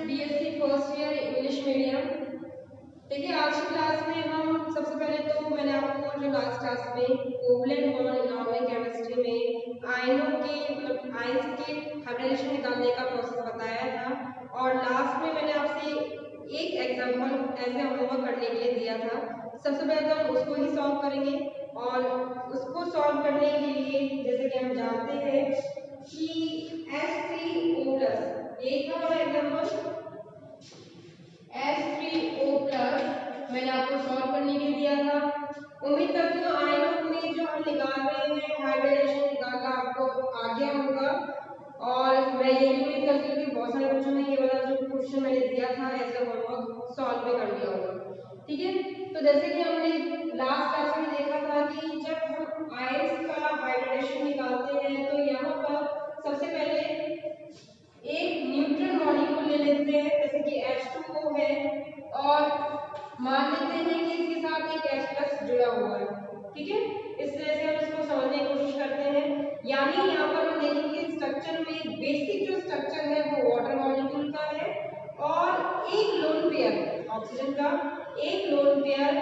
BSc first year English medium. देखिए आज की क्लास में हम सबसे पहले तो मैंने आपको जो लास्ट क्लास में कोवलेंट बॉन्ड इनऑर्गेनिक केमिस्ट्री में आयनों के मतलब आयंस के हाइब्रिडेशन निकालने का प्रोसेस बताया था, और लास्ट में मैंने आपसे एक एग्जांपल ऐसे होमवर्क करने के लिए दिया था। सबसे पहले तो हम उसको ही सॉल्व करेंगे, और उसको सॉल्व करने के लिए जैसे कि हम जानते हैं कि H3O+, एक था हमारा एग्जांपल H3O+ मैंने आपको सॉल्व करने के लिए दिया था। उम्मीद करती हूँ आयनों में जो हम निकाल रहे हैं हाइब्रिडेशन निकालना आपको आ गया होगा, और मैं ये भी उम्मीद करती हूँ कि बहुत सारे बच्चों ने ये वाला जो क्वेश्चन मैंने दिया था ऐसे होमवर्क सॉल्व भी कर लिया होगा। ठीक है, तो जैसे कि हमने लास्ट क्लास में देखा था कि जब हम आयंस का हाइब्रिडेशन निकालते हैं तो यहाँ पर सबसे पहले एक न्यूट्रल मॉलिक्यूल ले लेते हैं, जैसे कि H2O है, और मान लेते हैं कि इसके साथ एक H+ जुड़ा हुआ है। ठीक है, इस तरह से हम इसको समझने की कोशिश करते हैं। यानी यहाँ पर हम देखेंगे स्ट्रक्चर में बेसिक जो स्ट्रक्चर है वो वाटर मॉलिक्यूल का है, और एक लोन पेयर ऑक्सीजन का, एक लोन पेयर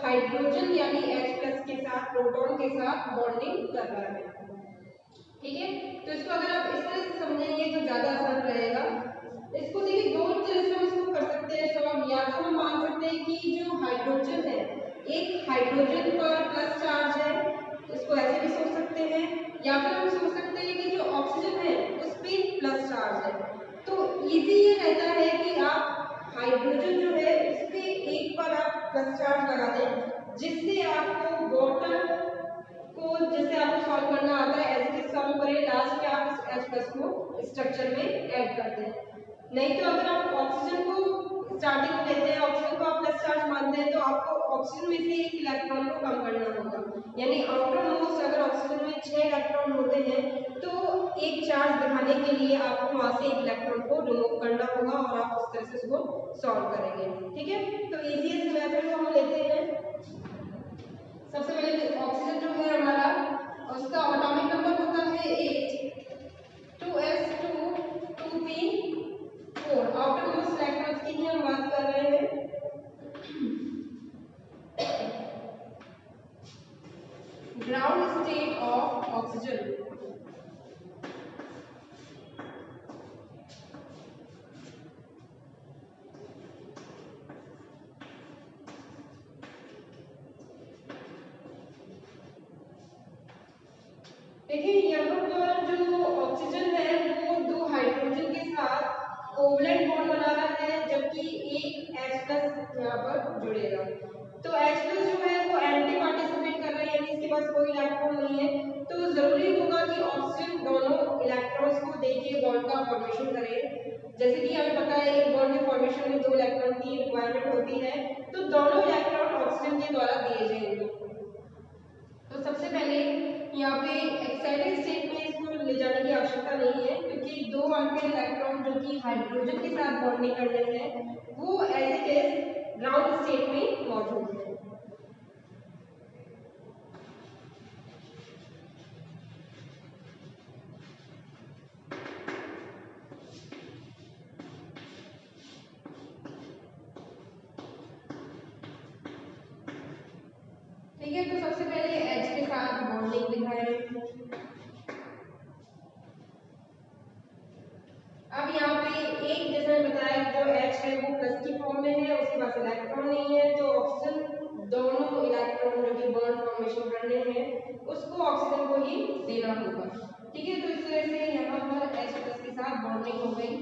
हाइड्रोजन यानी H+ के साथ प्रोटॉन के साथ बॉन्डिंग कर रहा है। ठीक है, तो इसको अगर आप इस तरह से समझेंगे तो ज्यादा आसान रहेगा। इसको देखिए दो तरह से हम इसको कर सकते हैं सॉल्व। या तो हम मान सकते हैं कि जो हाइड्रोजन है, एक हाइड्रोजन पर प्लस चार्ज है, इसको ऐसे भी सोच सकते हैं, या फिर हम सोच सकते हैं कि जो ऑक्सीजन है उस पर प्लस चार्ज है। तो इजी ये रहता है कि आप हाइड्रोजन जो है उस पर एक पर आप प्लस चार्ज लगा दें, जिससे आपको वाटर को जैसे आपको सॉल्व करना आता है ऐसे कैसे सॉल्व करें, लास्ट में आप इस H+ को स्ट्रक्चर में ऐड कर दें। नहीं तो अगर आप ऑक्सीजन को स्टार्टिंग में लेते हैं, ऑक्सीजन को आप प्लस चार्ज मानते हैं, तो आपको ऑक्सीजन में से एक इलेक्ट्रॉन को कम करना होगा। यानी आउटर मोस्ट अगर ऑक्सीजन में 6 इलेक्ट्रॉन होते हैं तो एक चार्ज दिखाने के लिए आपको वहां से एक इलेक्ट्रॉन को रिमूव करना होगा, और आप उस तरह से उसको सॉल्व करेंगे। ठीक है, तो इजीएस्ट मेथड को हम लेते हैं। सबसे पहले ऑक्सीजन जो है हमारा, उसका एटॉमिक नंबर होता है 8, 2s2 2p4। Outer most electrons की ही हम बात कर रहे हैं। ग्राउंड स्टेट ऑफ ऑक्सीजन, देखिए यहाँ पर जो ऑक्सीजन है वो दो हाइड्रोजन के साथ कोवलेंट बॉन्ड बना रहा है, जबकि एक H+ यहाँ पर जुड़ेगा। तो H+ जो है वो एंटी पार्टिसिपेट कर रहा है, यानी इसके पास कोई इलेक्ट्रॉन नहीं है, तो जरूरी होगा कि ऑक्सीजन दोनों इलेक्ट्रॉन्स को देके बॉन्ड का फॉर्मेशन करे। जैसे कि हमें पता है एक बॉन्ड के फॉर्मेशन में 2 इलेक्ट्रॉन की रिक्वायरमेंट होती है, तो दोनों इलेक्ट्रॉन ऑक्सीजन के द्वारा दिए जाएंगे। तो सबसे पहले यहाँ पे एक्साइटेड स्टेट में इसको ले जाने की आवश्यकता नहीं है, क्योंकि 2 अनपेयर्ड इलेक्ट्रॉन जो कि हाइड्रोजन के साथ बॉन्डिंग कर रहे हैं वो as it is ground state में मौजूद है। ठीक है, तो सबसे पहले H के साथ बॉन्डिंग दिखाएं। अब यहाँ पे एक जैसे मैंने बताया जो H है वो प्लस की फॉर्म में है, उसके पास इलेक्ट्रॉन नहीं है, तो ऑक्सीजन दोनों इलेक्ट्रॉन जो कि बॉन्ड फॉर्मेशन करने हैं उसको ऑक्सीजन को ही देना होगा। ठीक है, तो इस तरह से यहाँ पर H+ के साथ बॉन्डिंग हो गई,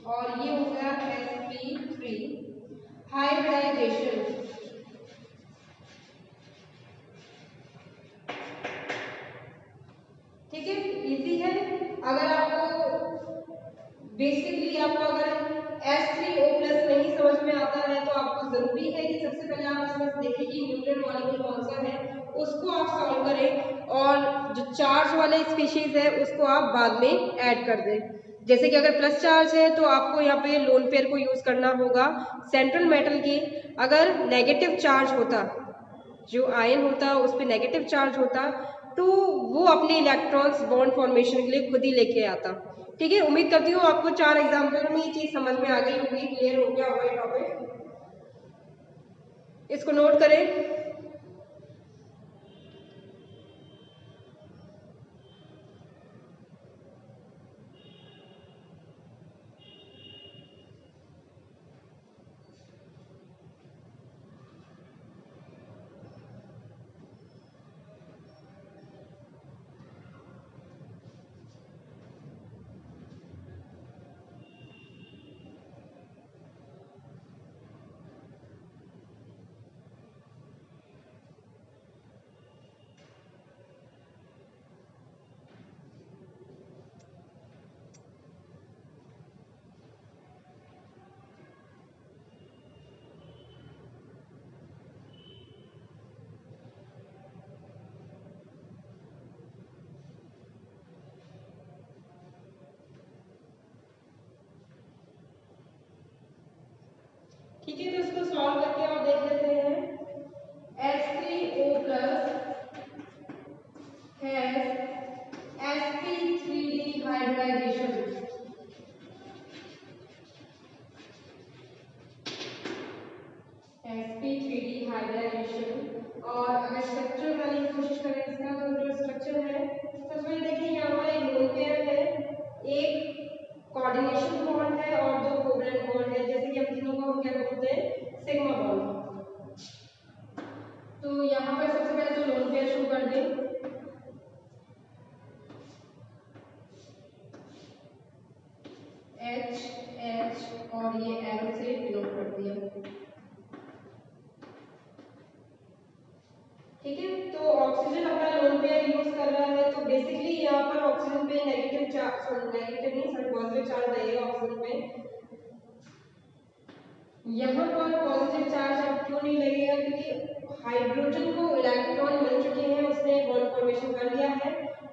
और ये हो गया sp3 हाइब्रिडाइजेशन। ठीक है, इजी है। अगर आपको बेसिकली आपको अगर H3O+ नहीं समझ में आता है तो आपको जरूरी है कि सबसे पहले आप इसमें देखिए कि न्यूट्रल मॉलिक्यूल कौन सा है, उसको आप सॉल्व करें, और जो चार्ज वाले स्पीशीज है उसको आप बाद में ऐड कर दें। जैसे कि अगर प्लस चार्ज है तो आपको यहाँ पे लोन पेयर को यूज करना होगा सेंट्रल मेटल की। अगर नेगेटिव चार्ज होता, जो आयन होता उस पर नेगेटिव चार्ज होता, तो वो अपने इलेक्ट्रॉन्स बॉन्ड फॉर्मेशन के लिए खुद ही लेके आता। ठीक है, उम्मीद करती हूँ आपको 4 एग्जाम्पल में ये चीज समझ में आ गई होगी, क्लियर हो गया होगा ये टॉपिक। इसको नोट करें। ठीक है, तो इसको सॉल्व करके आप देख लेते हैं। H3O plus has sp3 hybridization। sp3 hybridisation. और अगर स्ट्रक्चर बनाने की कोशिश करें इसका, तो जो स्ट्रक्चर है सबसे पहले देखिए यहाँ पर एक लोन पेयर है, एक कोऑर्डिनेशन बॉन्ड है और 2 कोवलेंट बॉन्ड है, जैसे कि हम तीनों को हम क्या बोलते हैं, सिग्मा बॉन्ड। तो यहाँ पर सबसे पहले तो लोन पेयर शो कर दें। H H और ये एरो से डिनोट कर दिया। ठीक है, तो ऑक्सीजन अपना लोन पेयर यूज कर रहा है, तो बेसिकली यहाँ पर ऑक्सीजन पे नेगेटिव चार्ज, नेगेटिव नहीं सॉरी पॉजिटिव चार्ज रहेगा ऑक्सीजन पे। यहाँ पर पॉजिटिव चार्ज अब क्यों नहीं लगेगा, क्योंकि हाइड्रोजन को इलेक्ट्रॉन मिल चुके हैं, उसने बॉन्ड फॉर्मेशन कर लिया है,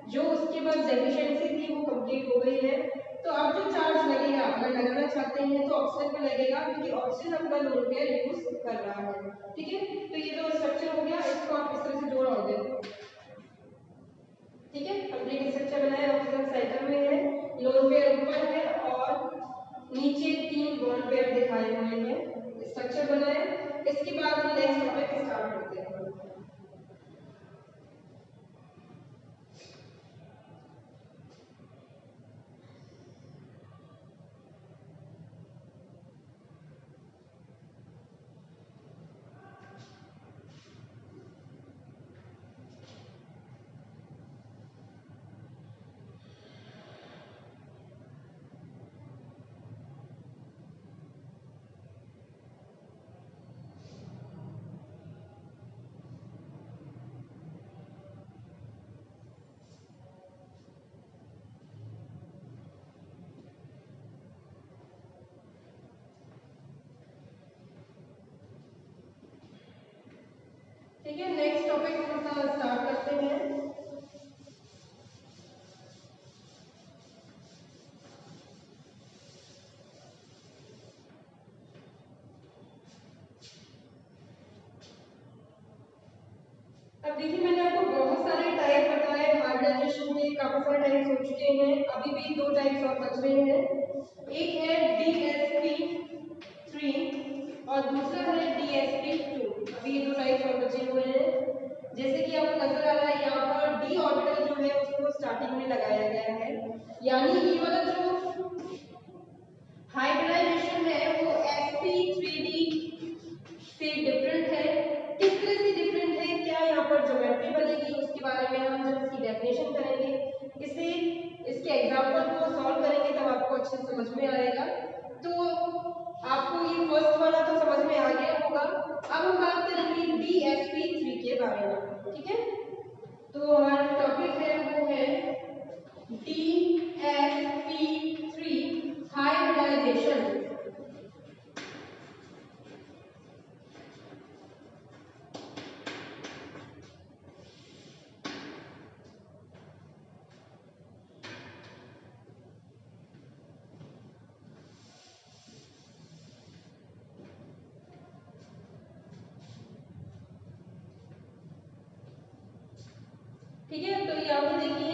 जो उसके पास डेफिशिएंसी थी वो कंप्लीट हो गई है। तो अब जो चार्ज लगेगा, अगर लगाना चाहते हैं तो ऑक्सीजन पर लगेगा, क्योंकि ऑक्सीजन अपना लोन पेयर यूज कर रहा है। ठीक है, तो ये जो स्ट्रक्चर हो गया इसको आप इस तरह से जोड़ोगे। ठीक है, कंप्लीट स्ट्रक्चर बनाया, ऑक्सीजन सेंटर में है, लोन पेयर ऊपर है और नीचे 3 बॉन्ड पेयर दिखाए हुए हैं, स्ट्रक्चर बनाया। इसके बाद हम नेक्स्ट टॉपिक स्टार्ट करते हैं। ठीक है, नेक्स्ट टॉपिक हम स्टार्ट करते हैं। अब देखिए, मैंने आपको बहुत सारे टाइप बताए हाइब्रिडाइजेशन के, काफी सारे टाइप्स हो चुके हैं, अभी भी 2 टाइप्स और बच रहे हैं। एक है DsP3 और दूसरा है DsP2। अभी ये 2 टाइप्स और बचे हुए हैं। जैसे कि आपको नजर आ रहा है यहाँ पर d ऑर्बिटल जो है उसको स्टार्टिंग में लगाया गया है, यानी ये वाला जो हाइब्रिडाइजेशन है वो sp3d से डिफरेंट है। किस तरह से डिफरेंट है, क्या यहाँ पर ज्योमेट्री बनेगी, उसके बारे में हम जब इसकी डेफिनेशन करेंगे, इसके एग्जांपल को सॉल्व करेंगे तब आपको अच्छे से समझ में आएगा। तो आपको ये फर्स्ट वाला तो समझ में आ गया होगा। अब हम बात करेंगे DsP3 के बारे में। ठीक है, तो हमारा टॉपिक है वो है DsP3 हाइब्रिडाइजेशन। ठीक है, तो यहाँ पे देखिए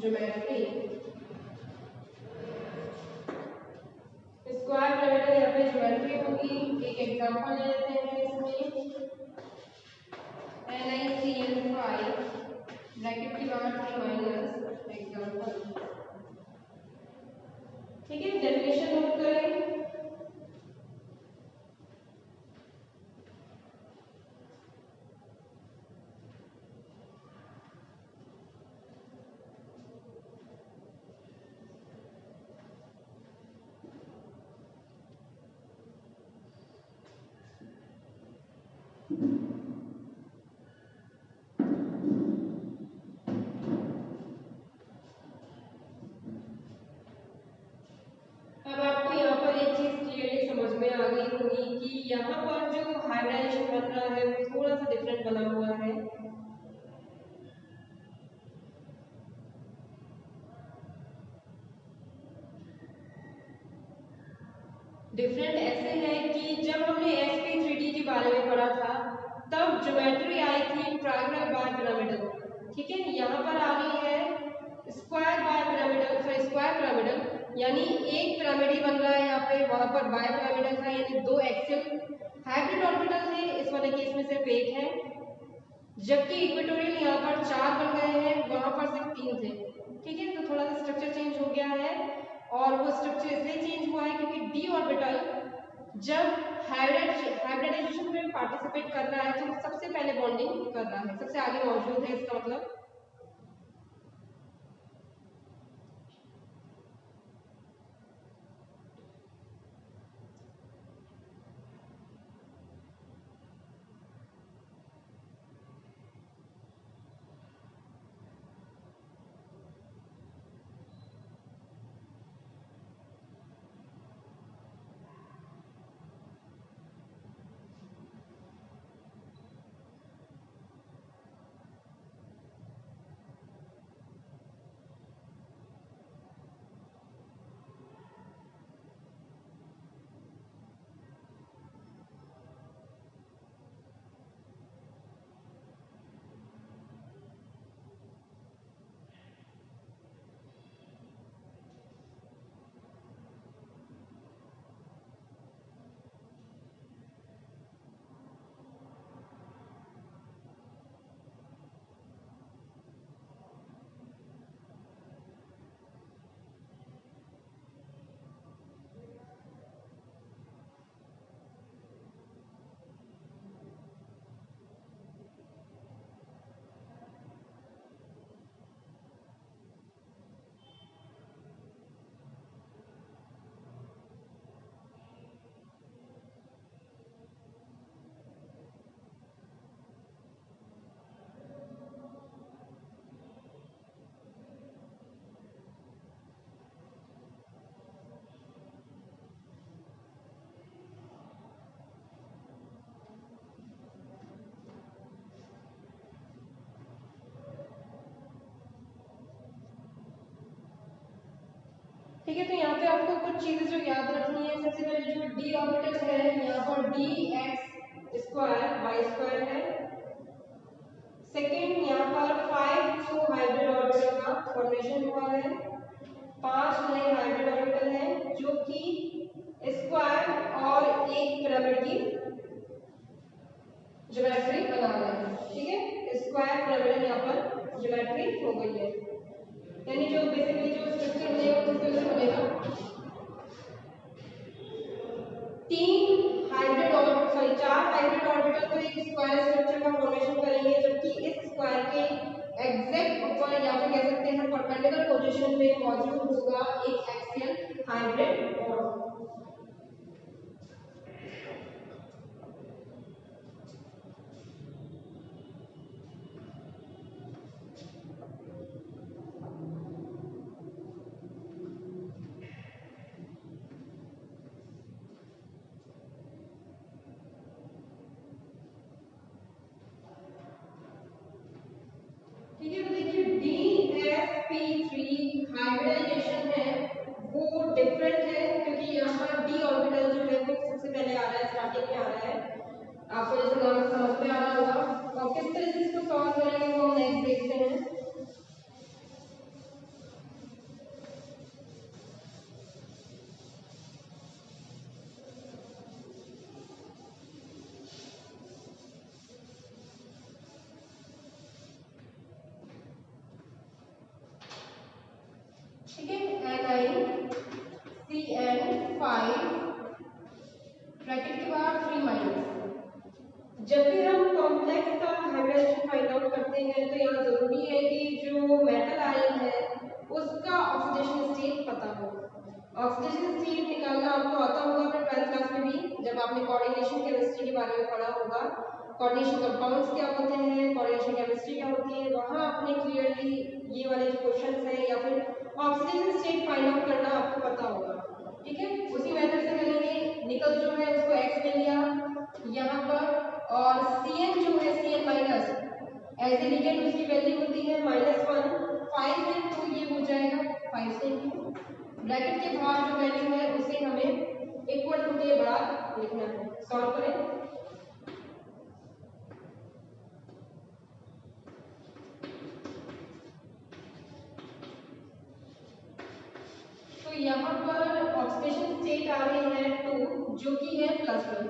ज्योमेट्री स्क्वायर पिरामिडल यहाँ पे ज्योमेट्री होगी। एक एग्जांपल ले लेते हैं इसमें NiCl5 ब्रैकेट के बाहर 3 माइनस एग्जांपल। ठीक है, डेफिनेशन नोट करें। अब आपको यहाँ पर एक चीज क्लियरली समझ में आ गई होगी कि यहाँ पर जो हाइब्रिडाइजेशन बन रहा है वो थोड़ा सा डिफरेंट बना हुआ है। डिफरेंट ऐसे है कि जब हमने sp3d के बारे में पढ़ा था तब ज्योमेट्री आई थी ट्रायंगल बाय पिरामिडल। ठीक है, यहाँ पर आ रही है square by pyramidal, sorry square pyramidal, यानी एक पिरामिड ही बन रहा है यहाँ पे। वहां पर बाय पिरामिडल था यानी 2 एक्सियल हाइब्रिड ऑर्बिटल थे, इस वाले केस में सिर्फ एक है, जबकि इक्वेटोरियल यहाँ पर 4 बन गए हैं, वहां पर सिर्फ 3 थे। ठीक है, तो थोड़ा सा स्ट्रक्चर चेंज हो गया है और वो स्ट्रक्चर इसलिए चेंज हुआ है क्योंकि डी ऑर्बिटल जब हाइब्रिडाइजेशन में पार्टिसिपेट कर रहा है तो सबसे पहले बॉन्डिंग कर रहा है, सबसे आगे मौजूद है, इसका मतलब। ठीक है, तो यहाँ पे आपको कुछ चीजें जो याद रखनी है, सबसे पहले जो डी ऑर्बिटल है यहाँ पर d x square y square है। सेकेंड, यहाँ पर 5 न्यू हाइब्रिड ऑर्बिटल का फॉर्मेशन हुआ है, 5 नए हाइब्रिड ऑर्बिटल हैं जो कि स्क्वायर और एक पिरामिड की ज्योमेट्री बना रहे हैं। ठीक है, स्क्वायर पिरामिड यहाँ पर ज्योमेट्री हो गई है, यानी जो बेसिकली जो स्ट्रक्चर बनेगा वो किस तरह से बनेगा, 4 हाइब्रिड ऑर्बिटल तो एक स्क्वायर स्ट्रक्चर का फॉर्मेशन करेंगे, जबकि इस स्क्वायर के एग्जैक्ट ऊपर या फिर कह सकते हैं परपेंडिकुलर पोजीशन में मौजूद होगा एक एक्सियल हाइब्रिड बॉन्ड। ठीक है, तो देखिए DsP3 हाइब्रिडाइजेशन है वो डिफरेंट है क्योंकि यहाँ पर डी ऑर्बिटल जो है वो सबसे पहले आ रहा है, स्टार्टिंग में आ रहा है। आपको जैसे नाम समझ में आ रहा होगा और किस तरह से इसको सॉल्व करेंगे वो हम नेक्स्ट देखते हैं। जब भी हम कॉम्प्लेक्स का हाइब्रिडाइजेशन फाइंड आउट करते हैं तो यहाँ जरूरी है कि जो मेटल आयन है उसका ऑक्सीडेशन स्टेट पता हो। ऑक्सीडेशन स्टेट निकालना आपको आता होगा अपने 12th क्लास में भी, जब आपने कोऑर्डिनेशन केमिस्ट्री के बारे में पढ़ा होगा। कोऑर्डिनेशन कंपाउंड्स क्या होते हैं, कोऑर्डिनेशन केमिस्ट्री क्या होती है, वहाँ आपने क्लियरली ये वाले जो क्वेश्चंस हैं या फिर ऑक्सीडेशन स्टेट फाइंड आउट करना आपको पता होगा। ठीक है, उसी मेथड से करेंगे। निकल जो है उसको X ले लिया यहाँ पर, और Cn जो है Cn minus as a ligand उसकी वैल्यू होती है -1, 5 into ये हो जाएगा 5 से इंटू ब्रैकेट के बाहर जो वैल्यू है उसे हमें इक्वल टू के बाद लिखना है। सॉल्व करें। तो यहाँ पर ऑक्सीडेशन स्टेट आ रही है 2 जो कि है +1,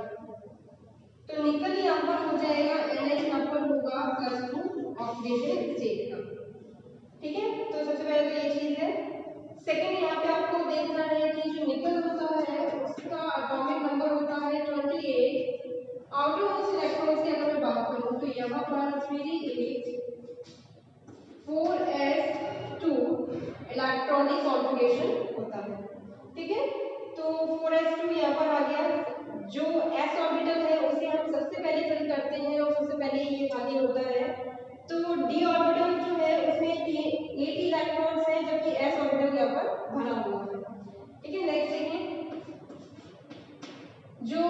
तो निकल यहाँ पर हो जाएगा Na यहाँ पर होगा +2 ऑक्सीडेशन स्टेट का। ठीक है, तो सबसे पहले तो ये चीज है। सेकंड यहाँ पे आपको देखना है कि जो निकल होता है उसका एटॉमिक नंबर होता है 28। आउटर मोस्ट इलेक्ट्रॉन्स की अगर मैं बात करूँ तो यहाँ पर 3d8 4s2 इलेक्ट्रॉनिक कॉन्फ़िगरेशन होता है। ठीक है, तो 4s2 यहाँ पर आ गया। जो s ऑर्बिटल है उसे हम सबसे पहले फिल करते हैं और सबसे पहले ये खाली होता है। तो d ऑर्बिटल जो है उसमें 8 इलेक्ट्रॉन्स हैं जबकि s ऑर्बिटल यहाँ पर भरा हुआ है। ठीक है, नेक्स्ट देखिए, जो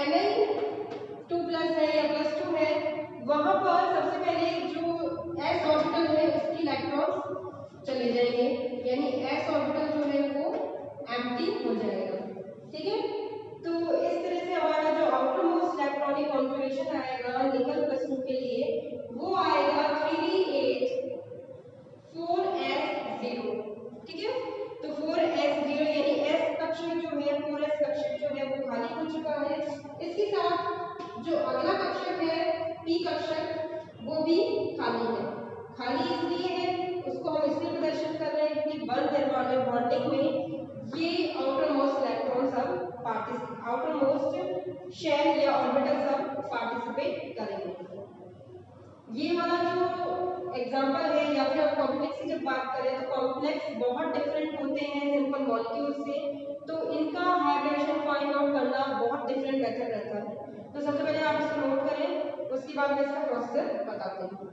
Mn2+ है या +2 है वहां पर सबसे पहले जो s ऑर्बिटल है उसकी इलेक्ट्रॉन्स चले जाएंगे, यानी s ऑर्बिटल जो है वो एम्प्टी हो जाएगा। ठीक है, तो इस तरह से हमारा जो आउटर मोस्ट इलेक्ट्रॉनिक कॉन्फ़िगरेशन आएगा निकल +2 के लिए वो आएगा 3d8 4s0। ठीक है, तो 4s0 यानी s कक्षक जो है 4s कक्षक जो है वो खाली हो चुका है। इसके साथ जो अगला कक्षक है p कक्षक वो भी खाली है। खाली इसलिए है, उसको हम इसलिए प्रदर्शित कर रहे हैं कि बंद इलेक्ट्रॉनिक बॉन्डिंग में ये आउटर मोस्ट इलेक्ट्रॉन सब आउटर मोस्ट शेल या ऑर्बिटल सब पार्टिसिपेट करेंगे। ये वाला जो एग्जांपल है या फिर आप कॉम्प्लेक्स की जब बात करें तो कॉम्प्लेक्स बहुत डिफरेंट होते हैं सिंपल मॉलिक्यूल से, तो इनका हाइब्रिडेशन फाइंड आउट करना बहुत डिफरेंट मेथड रहता है। तो सबसे पहले आप इसको नोट करें, उसके बाद मैं इसका प्रोसीजर बताती हूँ।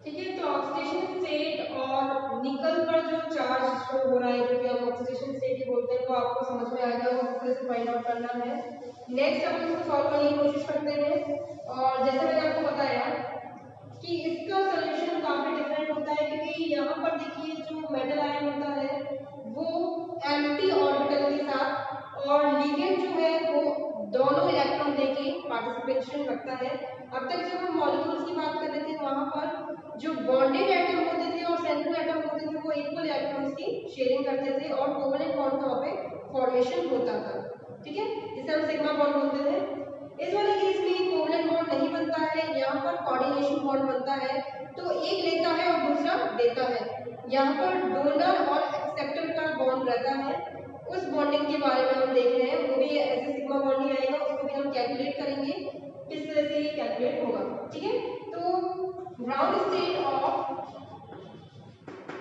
ठीक है, तो ऑक्सीडेशन स्टेट और निकल पर जो चार्ज शो हो रहा है जो कि हम ऑक्सीडेशन स्टेट ही बोलते हैं वो आपको समझ में आ गया होगा, किस तरह से फाइंड आउट करना है। नेक्स्ट हम इसको सॉल्व करने की कोशिश करते हैं, और जैसे मैंने आपको बताया कि इसका सॉल्यूशन काफी डिफरेंट होता है, क्योंकि यहाँ पर देखिए जो मेटल आयन होता है वो एम्प्टी ऑर्बिटल के साथ और लिगेंड जो है वो दोनों इलेक्ट्रॉन देके पार्टिसिपेशन रखता है। अब तक जब हम मॉलिक्यूल्स की बात कर रहे थे वहां पर जो बॉन्डेड एटम होते थे और सेंट्रल एटम होते थे वो इक्वल इलेक्ट्रॉन्स की शेयरिंग करते थे और कोवलेंट बॉन्ड का वहां पे फॉर्मेशन होता था। ठीक है, जिसे हम सिग्मा बॉन्ड बोलते थे। इस वाले केस में कोवलेंट बॉन्ड नहीं बनता है, यहाँ पर कोऑर्डिनेशन बॉन्ड बनता है। तो एक लेता है और दूसरा देता है, यहाँ पर डोनर और एक्सेप्टर का बॉन्ड रहता है। उस बॉन्डिंग के बारे में हम देख रहे हैं, वो भी ऐसे सिग्मा बॉन्ड ही आएगा, उसको भी हम कैलकुलेट करेंगे किस तरह से ये कैलकुलेट होगा। ठीक है, तो ग्राउंड स्टेट ऑफ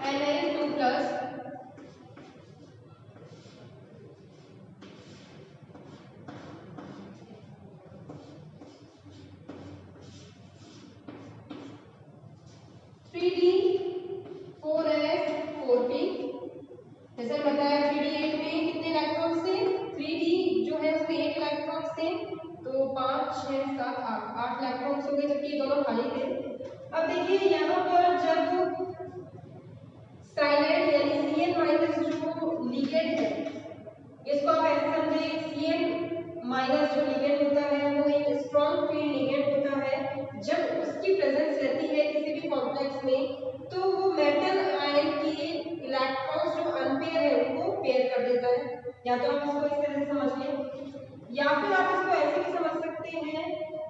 Na2+ जैसे बताया 3D8 में कितने इलेक्ट्रॉन्स थे, 3D जो है उसमें 8 इलेक्ट्रॉन्स थे, तो 5 6 7 8 इलेक्ट्रॉन्स हो गए, जबकि ये दोनों खाली थे। अब देखिए यहाँ पर जब साइनाइड यानी Cn माइनस जो लिगेंड है, इसको आप ऐसे समझे, Cn माइनस जो लिगेंड होता है वो एक स्ट्रॉन्ग फील्ड लिगेंड होता है। जब उसकी प्रेजेंस रहती है किसी भी कॉम्प्लेक्स में तो वो मेटल आयन के इलेक्ट्रॉन्स जो अनपेयर है उनको पेयर कर देता है। या तो आप इसको इस तरह से समझ लें, या फिर आप इसको ऐसे भी समझ सकते हैं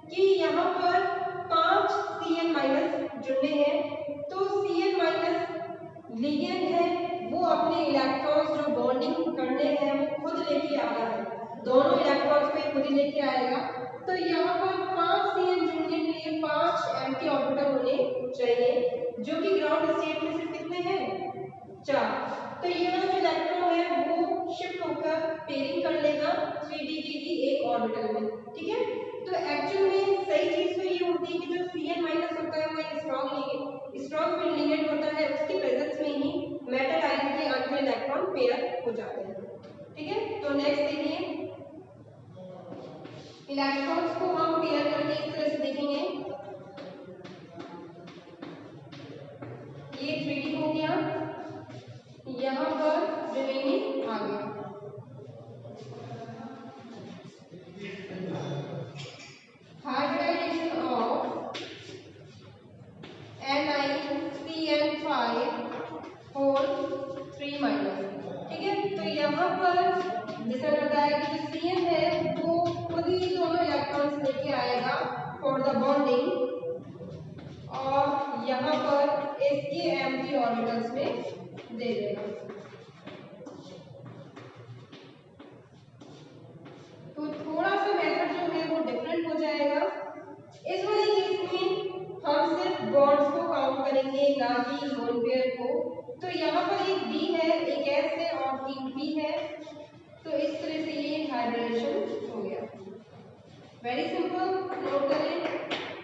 कि यहाँ पर 5 Cn माइनस जुड़ने हैं, तो Cn माइनस लिगेंड है वो अपने इलेक्ट्रॉन्स जो बॉन्डिंग करने हैं वो खुद लेके आ रहा है, दोनों इलेक्ट्रॉन्स को खुद ही लेके आएगा। तो यहाँ पर 5 Cn जुड़ने के लिए 5 एम्प्टी ऑर्बिटल होने चाहिए, जो कि ग्राउंड स्टेट में सिर्फ कितने हैं 4। तो ये वाला जो इलेक्ट्रॉन है वो शिफ्ट होकर पेयरिंग कर लेगा 3D की एक ऑर्बिटल में, ठीक है। तो एक्चुअल में सही चीज तो ये होती है कि जो Cn माइनस होता है वो एक स्ट्रॉन्ग फील्ड लिगेंड होता है, उसकी प्रेजेंस में ही मेटल आयन के अनपेयर इलेक्ट्रॉन पेयर हो जाते हैं, ठीक है। तो नेक्स्ट देखिए, इलेक्ट्रॉन्स को हम पेयर करके इस तरह से देखेंगे, ये 3D हो गया, यहाँ पर रिमेनिंग आ गया। हाइब्रिडाइजेशन ऑफ NiCN5 ठीक है। तो यहाँ पर जैसा बताया कि जो Cn है वो खुद ही दोनों इलेक्ट्रॉन्स लेके आएगा फॉर द बॉन्डिंग, और यहाँ पर इसके एम्प्टी ऑर्बिटल्स में दे देगा। तो थोड़ा सा मेथड जो है वो डिफरेंट हो जाएगा। इस वाले केस में हम सिर्फ बॉन्ड्स को काउंट करेंगे, ना कि लोन पेयर को। तो यहाँ पर एक B है, एक S है और 3 P है, तो इस तरह से ये हाइब्रिडेशन हो गया। वेरी सिंपल, नोट करें,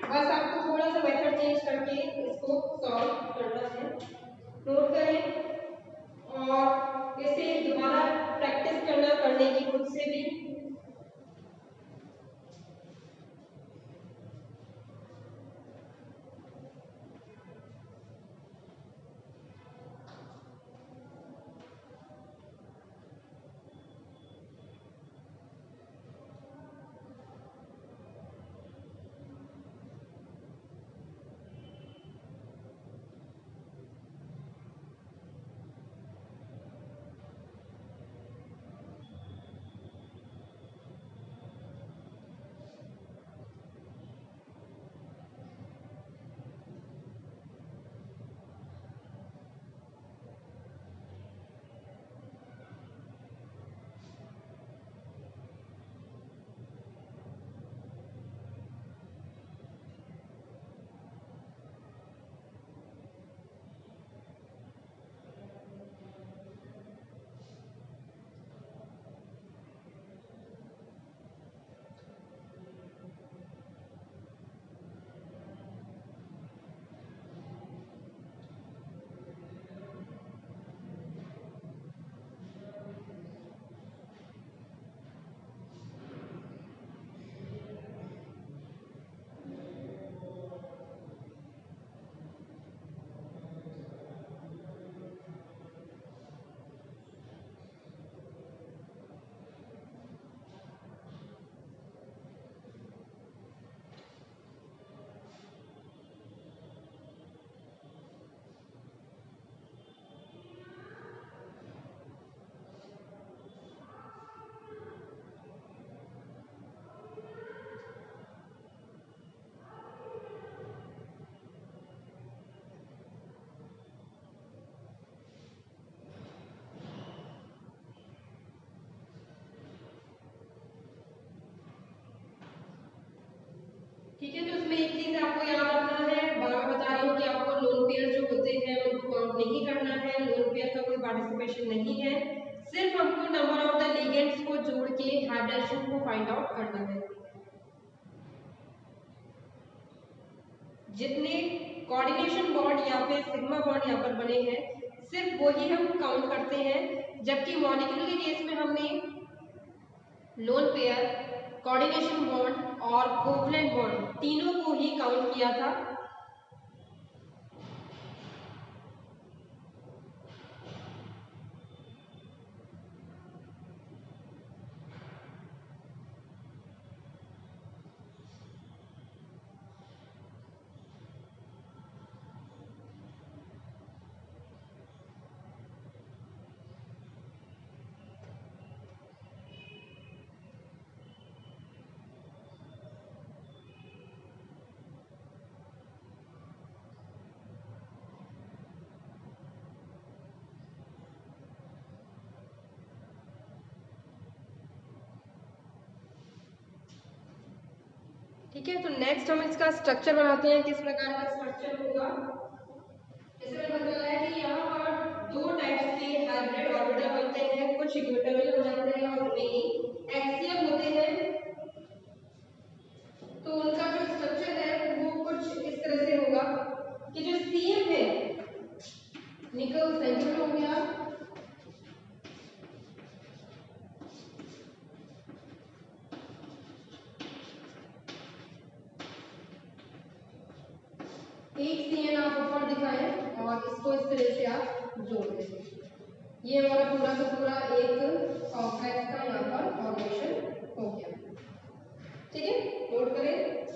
बस आपको थोड़ा सा मेथड चेंज करके इसको सॉल्व करना है, नोट करें और इसे दोबारा प्रैक्टिस करने की खुद से भी। ठीक है। तो इसमें एक चीज आपको याद रखना है, बार बता रही हूँ कि आपको लोन पेयर जो होते हैं उनको काउंट नहीं करना है, लोन पेयर का कोई पार्टिसिपेशन नहीं है, सिर्फ हमको नंबर ऑफ द लिगेंड्स को जोड़ के हाइब्रिडेशन को फाइंड आउट करना है। जितने कोऑर्डिनेशन बॉन्ड या फिर सिग्मा बॉन्ड यहाँ पर बने हैं सिर्फ वही हम काउंट करते हैं, जबकि मॉलिक्यूल के केस में हमने लोन पेयर, कोऑर्डिनेशन बॉन्ड और कोवलेंट बॉन्ड तीनों को ही काउंट किया था। ठीक है, तो नेक्स्ट हम इसका स्ट्रक्चर बनाते हैं। किस प्रकार का स्ट्रक्चर होगा, जैसे मैंने बताया कि यहाँ पर दो टाइप्स के हाइब्रिड ऑर्बिटल बनते हैं, कुछ इक्विटोरियल हो जाते हैं और कई एक्सियल होते हैं। तो उनका जो स्ट्रक्चर है वो कुछ इस तरह से होगा कि जो सीएम है निकल सेंटर में हो गया, एक सीएन आप ऊपर दिखाएं और इसको इस तरह से आप जोड़ दें। ये हमारा पूरा का पूरा एक कॉम्प्लेक्स का यहाँ पर फॉर्मेशन हो गया। ठीक है, नोट करें।